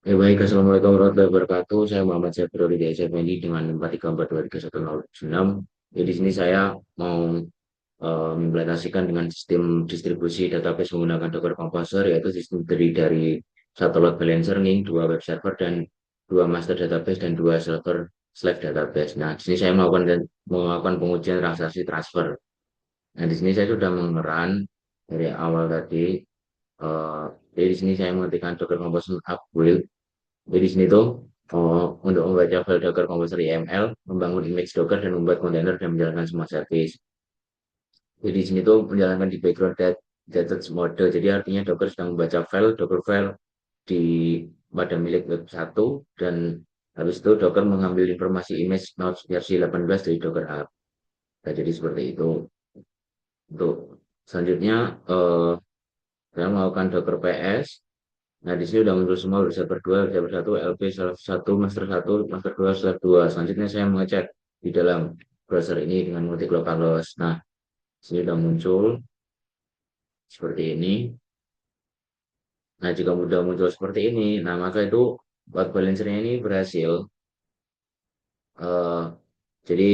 Baik, Assalamualaikum warahmatullahi wabarakatuh. Saya Muhammad Syafrul di SFND dengan 4342316. Jadi di sini saya mau mengimplementasikan dengan sistem distribusi database menggunakan Docker Composer, yaitu sistem terdiri dari satu load balancer, ning, dua web server, dan dua master database, dan dua server Slack database. Nah, di sini saya melakukan pengujian transaksi transfer. Nah, di sini saya sudah mengerun dari awal tadi. eh, jadi di sini saya mengetikkan Docker Composer up build. Jadi di sini tuh untuk membaca file Docker Composer YML, membangun image Docker dan membuat kontainer dan menjalankan semua service. Jadi di sini tuh menjalankan di background dated mode. Jadi artinya Docker sedang membaca file, Docker file di pada milik web satu, dan habis itu Docker mengambil informasi image Node versi 18 dari Docker Hub. Nah, jadi seperti itu. Untuk selanjutnya saya melakukan Docker PS. Nah, di sini udah muncul semua server 1, LP satu, master 2, slash 2. Selanjutnya saya mengecek di dalam browser ini dengan mengetik localhost. Nah, di sini udah muncul seperti ini. Nah, jika sudah muncul seperti ini, nah maka itu load balancer-nya ini berhasil. eh, jadi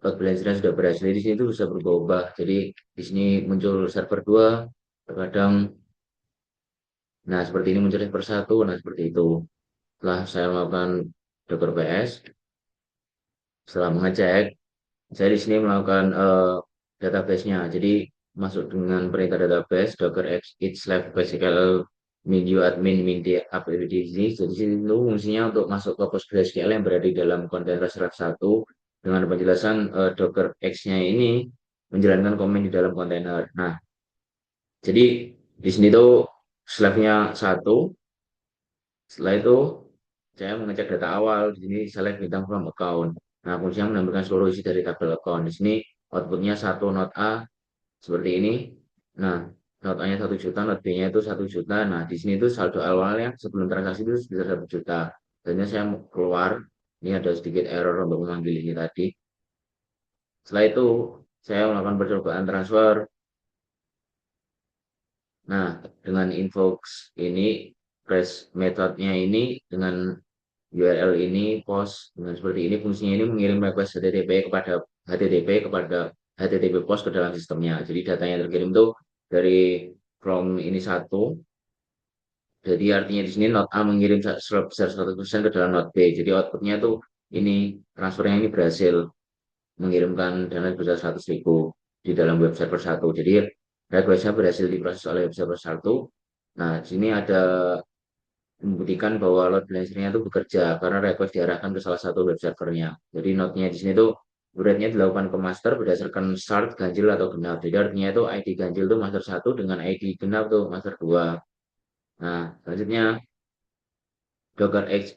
load balancer-nya sudah berhasil. Di sini itu bisa berubah-ubah. Jadi di sini muncul server 2, terkadang, nah seperti ini muncul server 1, nah seperti itu. Setelah saya melakukan Docker PS, setelah mengecek, saya di sini melakukan database-nya. Jadi masuk dengan perintah database docker x slash PostgreSQL min u admin min d update di sini. Jadi sini itu fungsinya untuk masuk ke PostgreSQL yang berada di dalam kontainer Slack 1 dengan penjelasan docker x-nya ini menjalankan komen di dalam kontainer. Nah, jadi di sini tuh Slack-nya 1. Setelah itu saya mengecek data awal. Di sini select bintang from account. Nah, fungsinya menampilkan seluruh isi dari tabel account. Di sini outputnya satu not A seperti ini. Nah, not A-nya 1 juta, not B-nya itu 1 juta. Nah, di sini itu saldo awalnya sebelum transaksi itu sebesar 1 juta. Dan saya mau keluar. Ini ada sedikit error untuk memanggil ini tadi. Setelah itu saya melakukan percobaan transfer. Nah, dengan invox ini, press methodnya ini dengan URL ini post dengan seperti ini, fungsinya ini mengirim request HTTP post ke dalam sistemnya. Jadi datanya yang terkirim itu dari from ini satu. Jadi artinya di sini node A mengirim sebesar 100% ke dalam node B. Jadi outputnya tuh ini transfernya ini berhasil mengirimkan dana sebesar 100.000 di dalam web server 1. Jadi requestnya berhasil diproses oleh web server 1. Nah, di sini ada membuktikan bahwa load balancer-nya itu bekerja karena request diarahkan ke salah satu web servernya. Jadi node-nya di sini tuh rate-nya dilakukan ke master berdasarkan start, ganjil, atau genap. Jadi artinya itu ID ganjil tuh master 1 dengan ID genap tuh master 2. Nah, selanjutnya docker x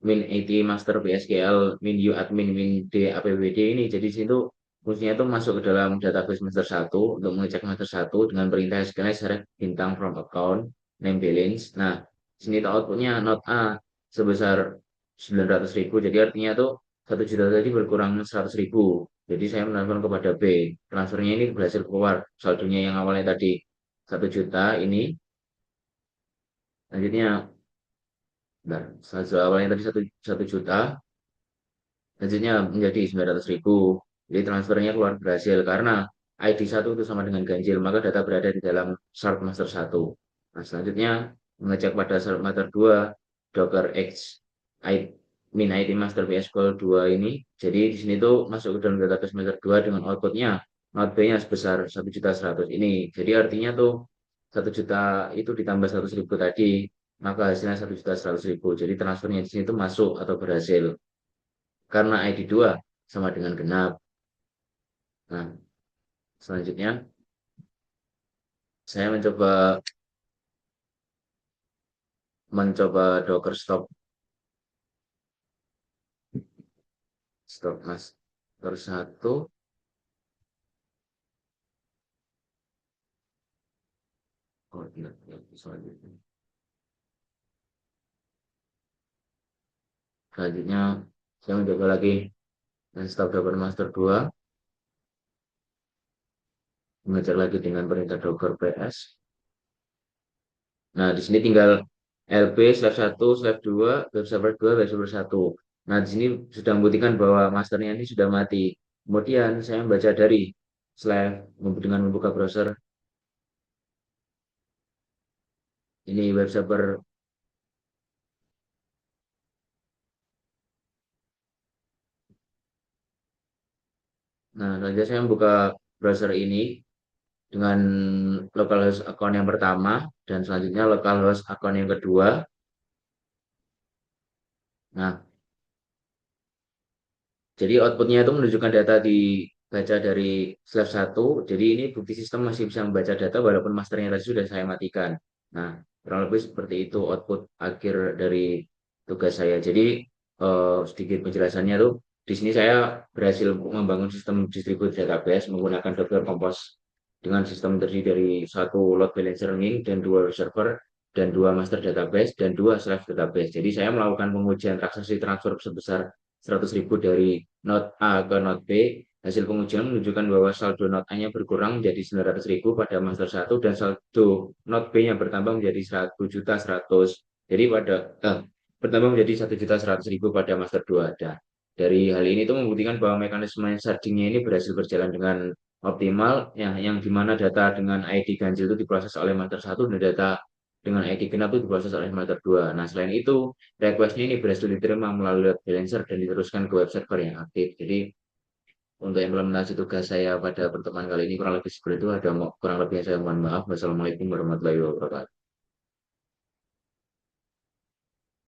min it master psql min u admin min d apbd ini. Jadi di sini tuh fungsinya tuh masuk ke dalam database master 1 untuk mengecek master 1 dengan perintah sql select bintang from account name balance. Nah, di sini tuh outputnya not A sebesar 900.000. Jadi artinya tuh 1 juta tadi berkurang 100.000. Jadi saya menelpon kepada B. Transfernya ini berhasil keluar. Saldonya yang awalnya tadi 1 juta ini. Lanjutnya, nah, saldo awalnya tadi satu juta. Lanjutnya menjadi 900.000. Jadi transfernya keluar berhasil karena ID 1 itu sama dengan ganjil, maka data berada di dalam shard master 1. Nah, selanjutnya mengecek pada shard master 2 docker x min id master psql 2 ini. Jadi di sini tuh masuk ke dalam database master 2 dengan outputnya not B-nya sebesar 1.100.000 ini. Jadi artinya tuh 1 juta itu ditambah 100.000 tadi, maka hasilnya 1.100.000. Jadi transfernya di sini tuh masuk atau berhasil karena ID 2 sama dengan genap. Nah, selanjutnya saya mencoba Docker stop master 1. Oh, tidak, selanjutnya. Selanjutnya saya mencoba lagi stop Docker master 2, mengecek lagi dengan perintah Docker PS. Nah, di sini tinggal LB, slide 1, slide 2, web server 2, web server 1. Nah, di sini sudah membuktikan bahwa masternya ini sudah mati. Kemudian saya membaca dari slide dengan membuka browser. Ini web server. Nah, selanjutnya saya membuka browser ini dengan localhost account yang pertama dan selanjutnya localhost account yang kedua. Nah, jadi outputnya itu menunjukkan data dibaca dari slave satu. Jadi ini bukti sistem masih bisa membaca data walaupun masternya tadi sudah saya matikan. Nah, kurang lebih seperti itu output akhir dari tugas saya. Jadi sedikit penjelasannya tuh di sini saya berhasil membangun sistem distributed database menggunakan Docker Compose dengan sistem terdiri dari satu load balancer ring dan dua server dan dua master database dan dua slave database. Jadi saya melakukan pengujian transaksi transfer sebesar 100.000 dari node A ke node B. Hasil pengujian menunjukkan bahwa saldo node A-nya berkurang menjadi 900.000 pada master satu dan saldo node B-nya bertambah menjadi 1.100.000. Jadi bertambah menjadi 1.100.000 pada master 2. Dan dari hal ini itu membuktikan bahwa mekanisme sharding-nya ini berhasil berjalan dengan optimal, ya, yang dimana data dengan ID ganjil itu diproses oleh master satu dan data dengan ID genap itu diproses oleh master 2. Nah, selain itu, request-nya ini berhasil diterima melalui load balancer dan diteruskan ke web server yang aktif. Jadi, untuk implementasi tugas saya pada pertemuan kali ini kurang lebih seperti itu. Kurang lebihnya saya mohon maaf. Wassalamualaikum warahmatullahi wabarakatuh.